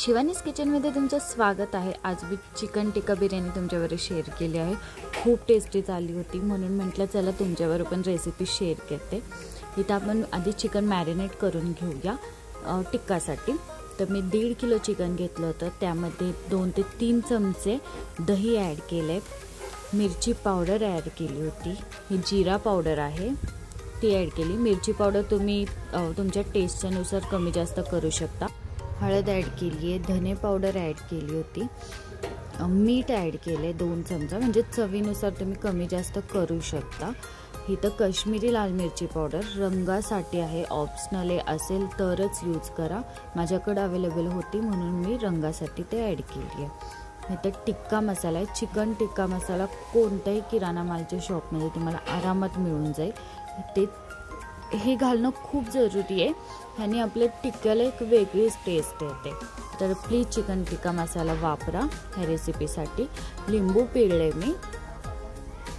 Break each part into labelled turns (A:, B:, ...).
A: शिवानीज किचनमध्ये तुमचं स्वागत आहे। आज मी चिकन टिक्का बिर्याणी तुमच्याबरोबर शेअर केली आहे। खूप टेस्टी झाली होती म्हणून म्हटलं चला तुमच्याबरोबर पण रेसिपी शेअर करते। इथं आपण आधी चिकन मॅरिनेट करून घेऊया टिक्कासाठी। तर मी 1.5 किलो चिकन घेतलं होतं, त्यामध्ये 2 ते 3 चमचे दही ॲड केले, मिरची पावडर ॲड केली होती, ही जिरा पावडर आहे ती ॲड केली। मिरची पावडर तुम्ही तुमच्या टेस्टनुसार कमी जास्त करू शकता। हळद ॲड केली आहे, धने पावडर ॲड केली होती, मीठ ॲड केले 2 चमचा, म्हणजे चवीनुसार तुम्ही कमी जास्त करू शकता। इथं कश्मीरी लाल मिरची पावडर रंगासाठी आहे, ऑप्शनल आहे, असेल तरच यूज करा। माझ्याकडे अवेलेबल होती म्हणून मी रंगासाठी ते ॲड केली आहे। इथं टिक्का मसाला आहे, चिकन टिक्का मसाला कोणत्याही किराणा मालच्या शॉपमध्ये तुम्हाला आरामात मिळून जाईल। ते हे घालणं खूप जरुरी आहे, ह्याने आपल्या टिक्क्याला एक वेगळीच टेस्ट येते। तर प्लीज चिकन टिक्का मसाला वापरा ह्या रेसिपीसाठी। लिंबू पिळले मी,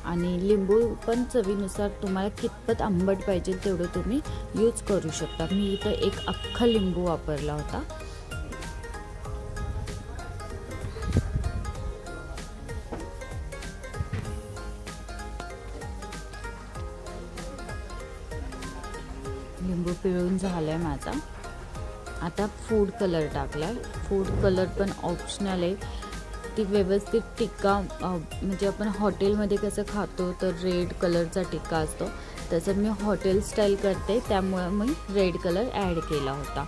A: आणि लिंबू पण चवीनुसार तुम्हाला कितपत आंबट पाहिजे तेवढं तुम्ही यूज करू शकता। मी इथं एक अख्खा लिंबू वापरला होता। लिंबू पिळून झालाय माझा। आता फूड कलर टाकलाय, फूड कलर पण ऑप्शनल आहे। ती व्यवस्थित टिक्का म्हणजे आपण हॉटेलमध्ये कसं खातो तर रेड कलरचा टिक्का असतो, तसं मी हॉटेल स्टाईल करते, त्यामुळे मी रेड कलर ॲड केला होता।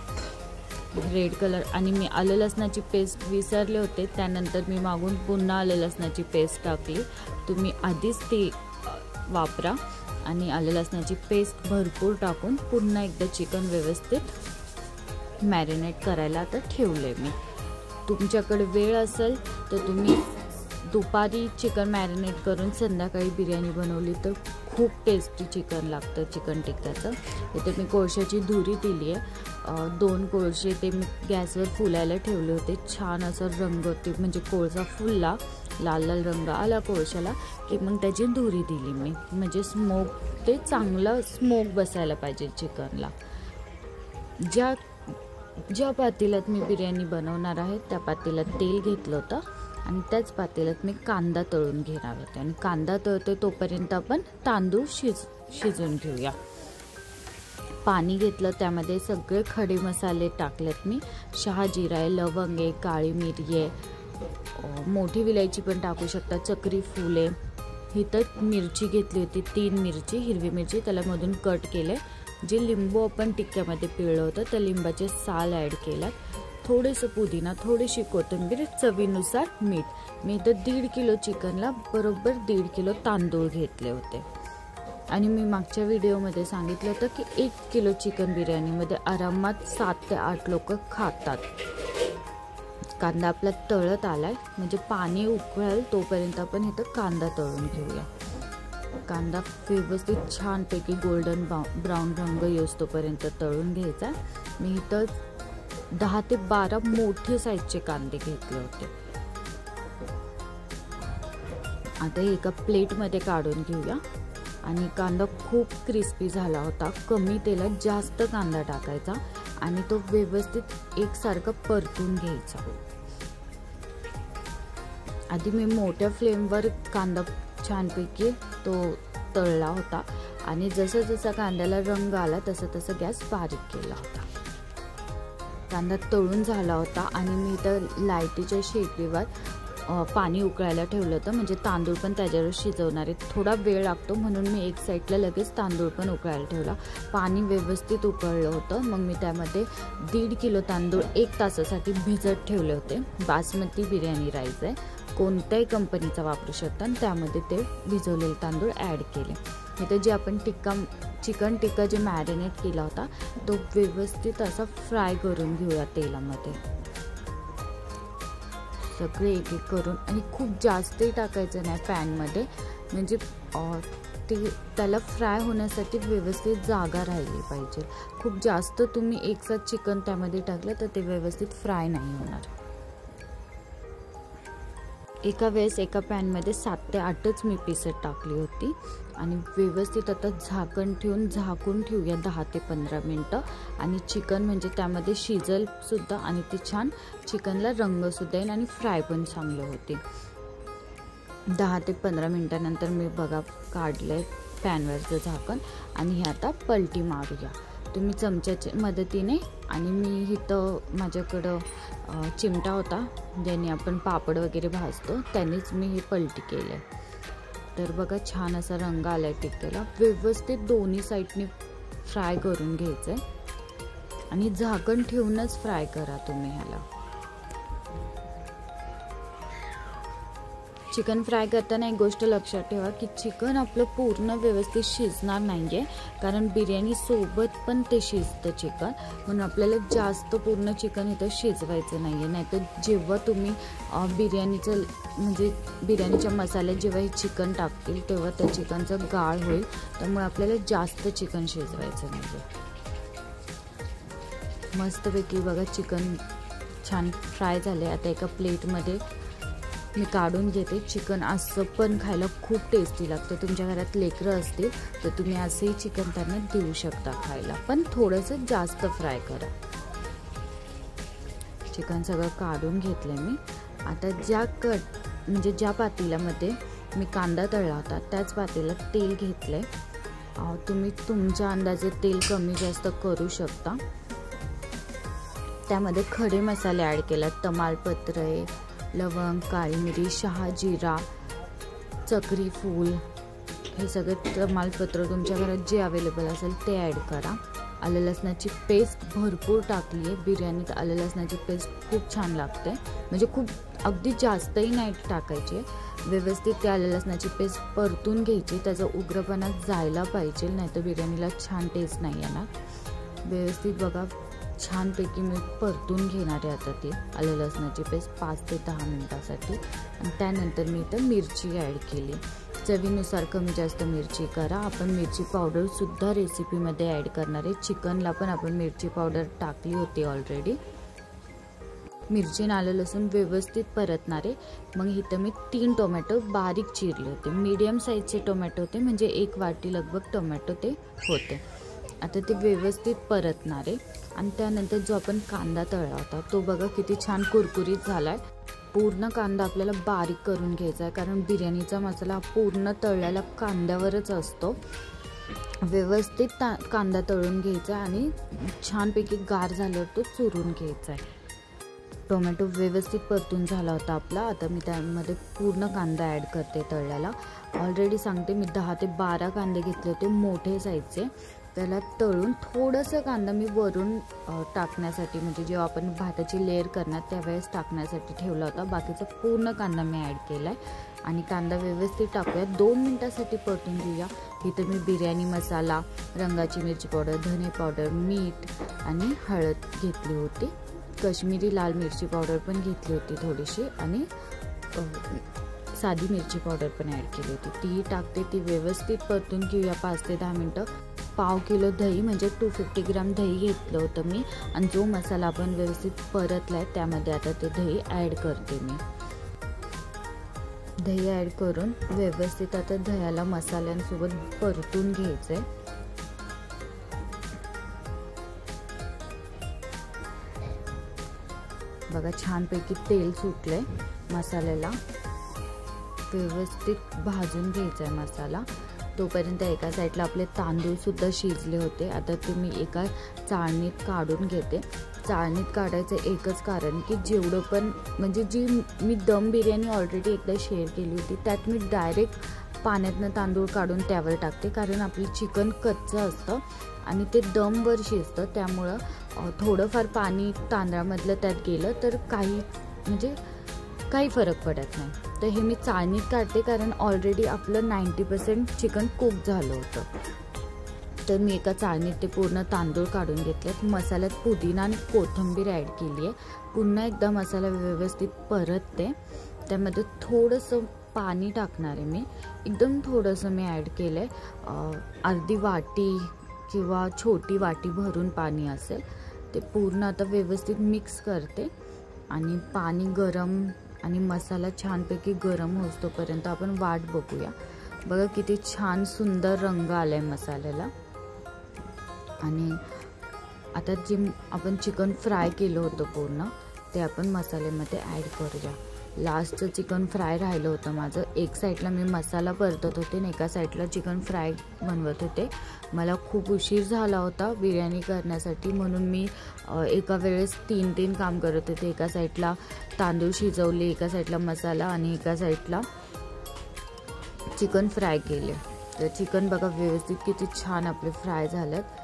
A: रेड कलर, आणि मी आलं लसणाची पेस्ट विसरले होते, त्यानंतर मी मागून पुन्हा आलं लसणाची पेस्ट टाकली। तुम्ही आधीच ती वापरा, आणि आलं लसणाची पेस्ट भरपूर टाकून पुन्हा एकदा चिकन व्यवस्थित मॅरिनेट करायला आता ठेवले मी। तुमच्याकडे वेळ असेल तर तुम्ही दुपारी चिकन मॅरिनेट करून संध्याकाळी बिर्याणी बनवली तर खूप टेस्टी चिकन लागतं चिकन टिक्क्याचं। इथे मी कोळशाची धुरी दिली आहे, 2 कोळसे ते मी गॅसवर फुलायला ठेवले होते। छान असं रंग ते म्हणजे कोळसा फुलला, लाल लाल रंग आला कोळशाला की मग त्याची धुरी दिली मी, म्हणजे स्मोक ते चांगलं स्मोक बसायला पाहिजे चिकनला। ज्या पातेल्यात मी बिर्याणी बनवणार आहे त्या पातेल्यात तेल घेतलं होतं, आणि त्याच पातेल्यात मी कांदा तळून घेणार होते, आणि कांदा तळते तोपर्यंत आपण तांदूळ शिजवून घेऊया। पाणी घेतलं, त्यामध्ये सगळे खडे मसाले टाकलेत मी, शहाजिरा आहे, लवंग आहे, काळी मिरी आहे, मोठी विलायची पण टाकू शकता, चक्री फूल आहे। इथं मिरची घेतली होती 3 मिरची, हिरवी मिरची, त्याला मधून कट केले। जे लिंबू आपण टिक्क्यामध्ये पिळलं होतं त्या लिंबाचे साल ॲड केलात, थोडेसं पुदिना, थोडीशी कोथिंबीर, चवीनुसार मीठ। मी इथं 1.5 किलो चिकनला बरोबर 1.5 किलो तांदूळ घेतले होते, आणि मी मागच्या व्हिडिओमध्ये सांगितलं होतं की 1 किलो चिकन बिर्याणीमध्ये आरामात 7 ते 8 लोक खातात। कांदा आपला तळत आलाय, म्हणजे पाणी उकळेल तोपर्यंत आपण इथं कांदा तळून घेऊया। कांदा व्यवस्थित छानपैकी गोल्डन ब्राऊन रंग येऊस्तोपर्यंत तळून घ्यायचा। मी इथं 10 ते 12 मोठे साईजचे कांदे घेतले होते। आता एका प्लेटमध्ये काढून घेऊया, आणि कांदा खूप क्रिस्पी झाला होता। कमी तेलात जास्त कांदा टाकायचा, आणि तो व्यवस्थित एकसारखा परतून घ्यायचा। आधी मी मोठ्या फ्लेमवर कांदा छानपैकी तो तळला होता, आणि जसं जसा कांद्याला रंग आला तसं तसं गॅस बारीक केला होता। कांदा तळून झाला होता, आणि मी इथं लाईटीच्या शेगडीवर पाणी उकळायला ठेवलं होतं, म्हणजे तांदूळ पण त्याच्यावर शिजवणार आहे। थोडा वेळ लागतो म्हणून मी एक साईडला लगेच तांदूळ पण उकळायला ठेवला। पाणी व्यवस्थित उकळलं होतं, मग मी त्यामध्ये 1.5 किलो तांदूळ 1 तासासाठी भिजत ठेवले होते। बासमती बिर्याणी राईस आहे, कोणत्याही कंपनीचा वापरू शकता, आणि त्यामध्ये ते भिजवलेले तांदूळ ॲड केले। इथं जे आपण चिकन टिक्का जे मॅरिनेट केला होता तो व्यवस्थित असा फ्राय करून घेऊया तेलामध्ये, सगळे एक एक करून, आणि खूप जास्तही टाकायचं नाही पॅनमध्ये, म्हणजे त्याला फ्राय होण्यासाठी व्यवस्थित जागा राहिली पाहिजे। खूप जास्त तुम्ही एकसाथ चिकन त्यामध्ये टाकलं तर ते व्यवस्थित फ्राय नाही होणार। एका वेळेस एका पॅनमध्ये 7 ते 8च मी पीस टाकली होती आणि व्यवस्थित आता झाकण ठेवून झाकून ठेवूया 10 ते 15 मिनटं आणि चिकन म्हणजे त्यामध्ये शिजल सुद्धा आणि ते छान चिकनला रंग सुद्धा येईल आणि फ्राय पण चांगलं होते. 10 ते 15 मिनटानंतर मी बघा काढलंय पॅनवरचं झाकण आणि हे आता पलटी मारूया तुम्ही चमच्याच्या मदतीने. आणि मी इथं माझ्याकडं चिमटा होता ज्याने आपण पापड वगैरे भाजतो त्यानेच मी हे पलटी केलं आहे. तर बघा छान असा रंग आला आहे टिक्क्याला. व्यवस्थित दोन्ही साईडने फ्राय करून घ्यायचं आहे आणि झाकण ठेवूनच फ्राय करा तुम्ही ह्याला. चिकन फ्राय करताना एक गोष्ट लक्षात ठेवा की चिकन आपलं पूर्ण व्यवस्थित शिजणार नाही आहे, कारण बिर्याणीसोबत पण ते शिजतं चिकन, म्हणून आपल्याला जास्त पूर्ण चिकन इथं शिजवायचं नाही आहे. नाहीतर जेव्हा तुम्ही बिर्याणीचं म्हणजे बिर्याणीच्या मसाल्यात जेव्हा हे चिकन टाकतील तेव्हा त्या चिकनचं गाळ होईल, त्यामुळे आपल्याला जास्त चिकन शिजवायचं नाही आहे. मस्तपैकी बघा चिकन छान फ्राय झाले. आता एका प्लेटमध्ये मी काढून घेते. चिकन असं पण खायला खूप टेस्टी लागतं. तुमच्या घरात लेकरं असतील तर तुम्ही असंही चिकन त्यांना देऊ शकता खायला, पण थोडंसं जास्त फ्राय करा. चिकन सगळं काढून घेतलं मी. आता ज्या पातेल्यामध्ये मी कांदा तळला होता त्याच पातेल्यात तेल घेतलंय. तुम्ही तुमच्या अंदाजे तेल कमी जास्त करू शकता. त्यामध्ये खडे मसाले ॲड केला. तमालपत्र आहे, लवंग, काळी मिरी, शहाजिरा, चक्री फूल, हे सगळे तमालपत्र तुमच्या घरात जे अवेलेबल असेल ते ॲड करा. आलं लसणाची पेस्ट भरपूर टाकली आहे. बिर्याणीत आलं लसणाची पेस्ट खूप छान लागते, म्हणजे खूप अगदी जास्तही नाही टाकायची आहे. व्यवस्थित ते आलं लसणाची पेस्ट परतून घ्यायची. त्याचा उग्रपणा जायला पाहिजे, नाही तर बिर्याणीला छान टेस्ट नाही येणार. व्यवस्थित बघा छानपैकी मी परतून घेणार आहे आता ती आलं लसणाची पेस्ट 5 ते 10 मिनटासाठी. आणि त्यानंतर मी इथं मिरची ॲड केली. चवीनुसार कमी जास्त मिरची करा. आपण मिरची पावडरसुद्धा रेसिपीमध्ये ॲड करणार आहे. चिकनला पण आपण मिरची पावडर टाकली होती ऑलरेडी. मिरची आणि आलं लसूण व्यवस्थित परतणार आहे. मग इथं मी 3 टोमॅटो बारीक चिरले होते. मीडियम साईजचे टोमॅटो होते, म्हणजे 1 वाटी लगभग टोमॅटो ते होते. आता ते व्यवस्थित परतणार आहे. आणि त्यानंतर जो आपण कांदा तळला होता तो बघा किती छान कुरकुरीत झाला आहे. पूर्ण कांदा आपल्याला बारीक करून घ्यायचा आहे, कारण बिर्याणीचा मसाला पूर्ण तळलेला कांद्यावरच असतो. व्यवस्थित कांदा तळून घ्यायचा आणि छानपैकी गार झाल्यावर तो चुरून घ्यायचा आहे. टोमॅटो व्यवस्थित परतून झाला होता आपला. आता मी त्यामध्ये पूर्ण कांदा ॲड करते तळल्याला. ऑलरेडी सांगते मी 10 ते 12 कांदे घेतले होते मोठे साईजचे. त्याला तळून थोडंसं कांदा मी वरून टाकण्यासाठी, म्हणजे जेव्हा आपण भाताची लेअर करणार त्यावेळेस टाकण्यासाठी ठेवला होता. बाकीचा पूर्ण कांदा मी ॲड केला आहे आणि कांदा व्यवस्थित टाकूया. 2 मिनटासाठी परतून घेऊया. इथं मी बिर्याणी मसाला, रंगाची मिरची पावडर, धने पावडर, मीठ आणि हळद घेतली होती. काश्मीरी लाल मिरची पावडर पण घेतली होती थोडीशी आणि साधी मिरची पावडर पण ॲड केली होती. तीही टाकते. ती व्यवस्थित परतून घेऊया 5 ते 10 मिनटं. पाव किलो दही म्हणजे 250 ग्राम दही घेतलं होतं मी आणि जो मसाला आपण व्यवस्थित परतला आहे त्यामध्ये आता ते दही ॲड करते मी. दही ॲड करून व्यवस्थित आता दह्याला मसाल्यांसोबत परतून घ्यायचं आहे. बघा छानपैकी तेल सुटलंय मसाल्याला. व्यवस्थित भाजून घ्यायचा आहे मसाला. तोपर्यंत एका साईडला आपले तांदूळसुद्धा शिजले होते. आता ते मी एका चाळणीत काढून घेते. चाळणीत काढायचं एकच कारण की जेवढं पण म्हणजे जी मी दम बिर्याणी ऑलरेडी एकदा शेअर केली होती त्यात मी डायरेक्ट पाण्यातनं तांदूळ काढून त्यावर टाकते, कारण आपलं चिकन कच्चं असतं आणि ते दमवर शिजतं. त्यामुळं थोडंफार पाणी तांदळामधलं त्यात गेलं तर काही फरक पडत नाही. तर हे मी चाळणीत काढते कारण ऑलरेडी आपलं 90% चिकन कुक झालं होतं. तर मी एका चाळणीत ते पूर्ण तांदूळ काढून घेतलेत. मसाल्यात पुदिना आणि कोथिंबीर ॲड केली आहे. पुन्हा एकदा मसाला व्यवस्थित परतते. त्यामध्ये थोडंसं पाणी टाकणार आहे मी, एकदम थोडंसं मी ॲड केलं आहे. अर्धी वाटी किंवा छोटी वाटी भरून पाणी असेल. ते पूर्ण आता व्यवस्थित मिक्स करते आणि पाणी गरम आणि मसाला छानपैकी गरम होतोपर्यंत आपण वाट बघूया। बघा किती छान सुंदर रंग आलाय मसाल्याला। आणि आता जे आपण चिकन फ्राय केलं होतं पूर्ण ते आपण मसाल्यामध्ये ॲड करूया। लास्टचं चिकन फ्राय राहिलं होतं माझं, एक साईडला मी मसाला परतत होते आणि एका साईडला चिकन फ्राय बनवत होते। मला खूप उशीर झाला होता बिर्याणी करण्यासाठी, म्हणून मी एका वेळेस तीन काम करत होते। एका साईडला तांदूळ शिजवले, एका साईडला मसाला आणि एका साईडला चिकन फ्राय केले। तर चिकन बघा व्यवस्थित किती छान आपले फ्राय झालेत।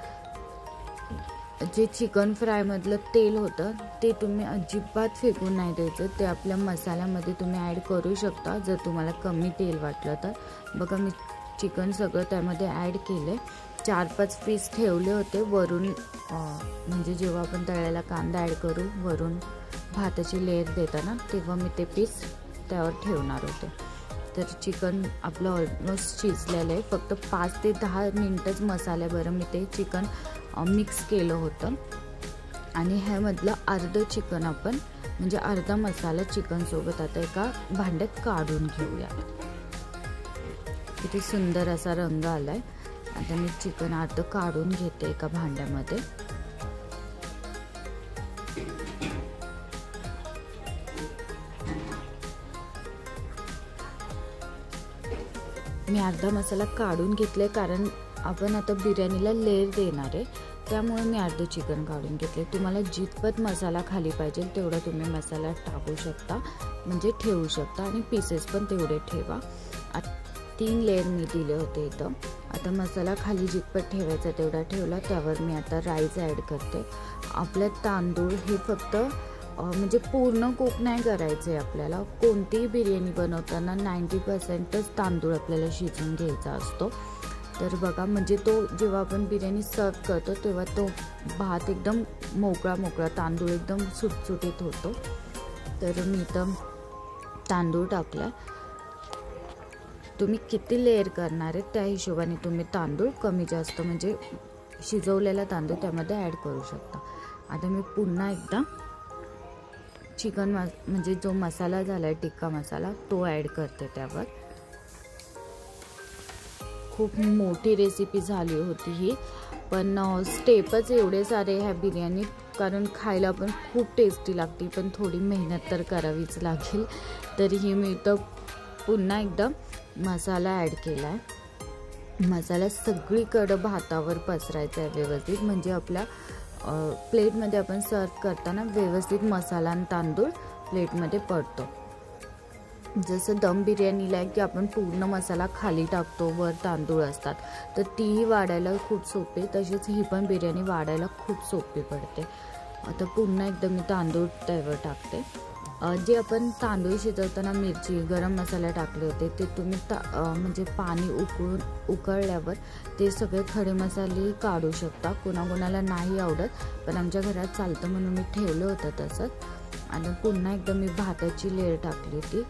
A: जे चिकन फ्रायमधलं तेल होतं ते तुम्ही अजिबात फेकून नाही द्यायचं, ते आपल्या मसाल्यामध्ये तुम्ही ॲड करू शकता जर तुम्हाला कमी तेल वाटलं तर। बघा मी चिकन सगळं त्यामध्ये ॲड केले, 4-5 पीस ठेवले होते वरून, म्हणजे जेव्हा आपण तळलेला कांदा ॲड करू वरून भाताची लेयर देताना तेव्हा मी ते पीस त्यावर ठेवणार होते। तर चिकन आपलं ऑलमोस्ट शिजलेलं आहे, फक्त 5 ते 10 मिनटंच मसाल्याबरोबर मी ते चिकन मिक्स केलं होतं। आणि ह्यामधलं अर्धं चिकन आपण म्हणजे अर्धा मसाला चिकनसोबत आता एका भांड्यात काढून घेऊया। किती सुंदर असा रंग आलाय। आता मी चिकन अर्धं काढून घेते एका भांड्यामध्ये। मी अर्धा मसाला काढून घेतले कारण आपण आता बिर्याणीला लेयर देणार आहे, त्यामुळे मी अर्धं चिकन काढून घेतले। तुम्हाला जितपत मसाला खाली पाहिजे तेवढा तुम्ही मसाला टाकू शकता, म्हणजे ठेवू शकता आणि पीसेस पण तेवढे ठेवा। 3 लेयर मी दिले होते इथं। आता मसाला खाली जितपत ठेवायचा तेवढा ठेवला, त्यावर मी आता राईस ॲड करते। आपले तांदूळ हे फक्त म्हणजे पूर्ण कुक नाही करायचे आपल्याला, कोणतीही बिर्याणी बनवताना 90%च तांदूळ आपल्याला शिजवून घ्यायचा असतो। तर बघा म्हणजे तो जेव्हा आपण बिर्याणी सर्व करतो तेव्हा तो भात एकदम मोकळा तांदूळ एकदम सुटसुटीत होतो। तर मी इथं तांदूळ टाकला। तुम्ही किती लेयर करणार आहे त्या हिशोबाने तुम्ही तांदूळ कमी जास्त म्हणजे शिजवलेला तांदूळ त्यामध्ये ॲड करू शकता। आता मी पुन्हा एकदा चिकन म्हणजे जो मसाला झाला आहे टिक्का मसाला तो ॲड करते त्यावर। खूप मोठी रेसिपी झाली होती ही, पण स्टेपच एवढे सारे ह्या बिर्याणीत, कारण खायला पण खूप टेस्टी लागते, पण थोडी मेहनत तर करावीच लागेल। तरीही मी इथं पुन्हा एकदा मसाला ॲड केला आहे। मसाला सगळीकडं भातावर पसरायचा आहे व्यवस्थित, म्हणजे आपल्या प्लेटमध्ये आपण सर्व करताना व्यवस्थित मसाला आणि तांदूळ प्लेटमध्ये पडतो। जसं दम बिर्याणीला आहे की आपण पूर्ण मसाला खाली टाकतो, वर तांदूळ असतात, तर तीही वाढायला खूप सोपी, तशीच ही पण बिर्याणी वाढायला खूप सोपी पडते। आता पुन्हा एकदा मी तांदूळ त्यावर टाकते। जे आपण तांदूळ शिजवताना मिरची गरम मसाला टाकले होते ते तुम्ही म्हणजे पाणी उकळल्यावर ते सगळे खडे मसाले काढू शकता। कोणाकोणाला नाही आवडत, पण आमच्या घरात चालतं म्हणून मी ठेवलं होतं तसंच। आणि पुन्हा एकदा मी भाताची लेयर टाकली होती,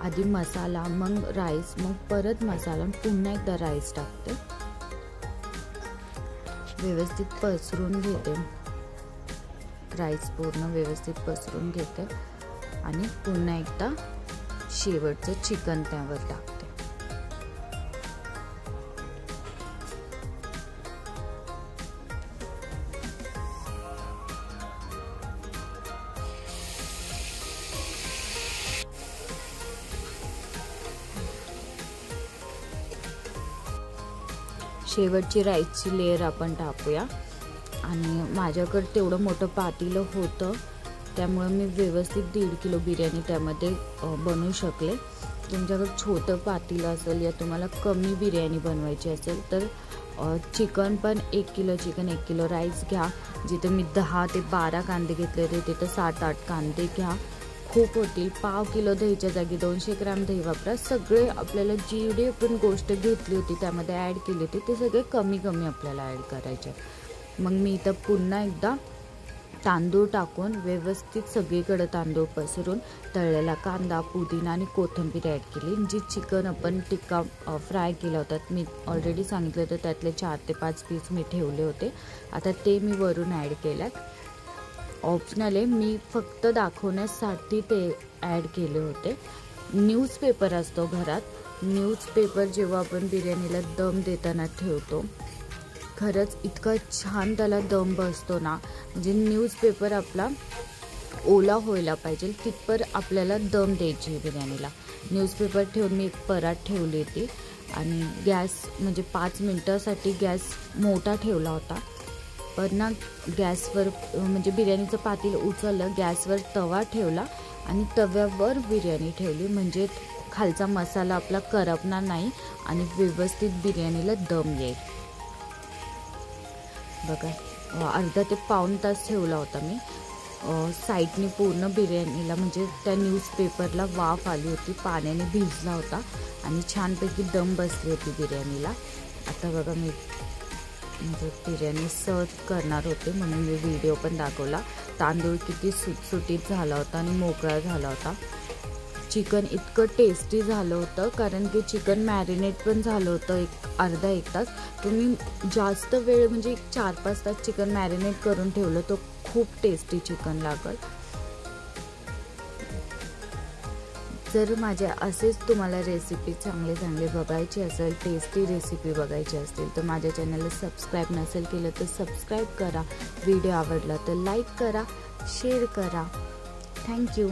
A: आधी मसाला मग राईस मग परत मसाला पुन्हा एकदा राईस टाकते, व्यवस्थित पसरून घेते राईस, पूर्ण व्यवस्थित पसरून घेते आणि पुन्हा एकदा शेवटचं चिकन त्यावर टाकते। शेवटची राईसची लेयर आपण टाकूया। आणि माझ्याकडे तेवढं मोठं पातेलं होतं त्यामुळे मी व्यवस्थित 1.5 किलो बिर्याणी त्यामध्ये बनवू शकले। तुमच्याकडे छोटं पातेलं असेल या तुम्हाला कमी बिर्याणी बनवायची असेल तर चिकन पण 1 किलो चिकन 1 किलो राईस घ्या। जिथं मी 10 ते 12 कांदे घेतले होते तिथं 7-8 कांदे घ्या, खूप होतील। पाव किलो दहीच्या जागी 200 ग्रॅम दही वापरा। सगळे आपल्याला जेवढी आपण गोष्ट घेतली होती त्यामध्ये ॲड केली होती ते सगळे कमी आपल्याला ॲड करायचे। मग मी इथं पुन्हा एकदा तांदूळ टाकून व्यवस्थित सगळीकडे तांदूळ पसरून तळलेला कांदा, पुदिना आणि कोथिंबीर ॲड केली। जी चिकन आपण टिक्का फ्राय केला होता मी ऑलरेडी सांगितलं होतं, त्यातले 4 ते 5 पीस मी ठेवले होते, आता ते मी वरून ॲड केल्यात। ऑप्शनल आहे, मी फक्त दाखवण्यासाठी ते ॲड केले होते. न्यूजपेपर असतो घरात, न्यूजपेपर जेव्हा आपण बिर्याणीला दम देताना ठेवतो, खरंच इतका छान त्याला दम बसतो ना. म्हणजे न्यूजपेपर आपला ओला व्हायला पाहिजे तिथपर आपल्याला दम द्यायची बिर्याणीला. न्यूजपेपर ठेवून मी एक परात ठेवली होती आणि गॅस म्हणजे 5 मिनटासाठी गॅस मोठा ठेवला होता. पण ना गॅसवर म्हणजे बिर्याणीचं पातेलं उचललं, गॅसवर तवा ठेवला आणि तव्यावर बिर्याणी ठेवली, म्हणजे खालचा मसाला आपला करपणार नाही आणि व्यवस्थित बिर्याणीला दम येईल. बघा अर्धा ते पाऊण तास ठेवला होता मी. साईडने पूर्ण बिर्याणीला म्हणजे त्या न्यूजपेपरला वाफ आली होती, पाण्याने भिजला होता आणि छानपैकी दम बसली होती बिर्याणीला. आता बघा मी म्हणजे बिर्याणी सर्व करणार होते म्हणून मी व्हिडिओ पण दाखवला. तांदूळ किती सुटसुटीत झाला होता आणि मोकळा झाला होता. चिकन इतकं टेस्टी झालं होतं कारण की चिकन मॅरिनेट पण झालं होतं अर्धा एक तास. तुम्ही जास्त वेळ म्हणजे 4-5 तास चिकन मॅरिनेट करून ठेवलं तर खूप टेस्टी चिकन लागल. जर माझ्या असेच तुम्हाला रेसिपी चांगले बघायची असेल, टेस्टी रेसिपी बघायची असतील तर माझ्या चॅनलला सबस्क्राईब नसेल केलं तर सबस्क्राईब करा. व्हिडिओ आवडला तर लाईक करा, शेअर करा. थँक्यू.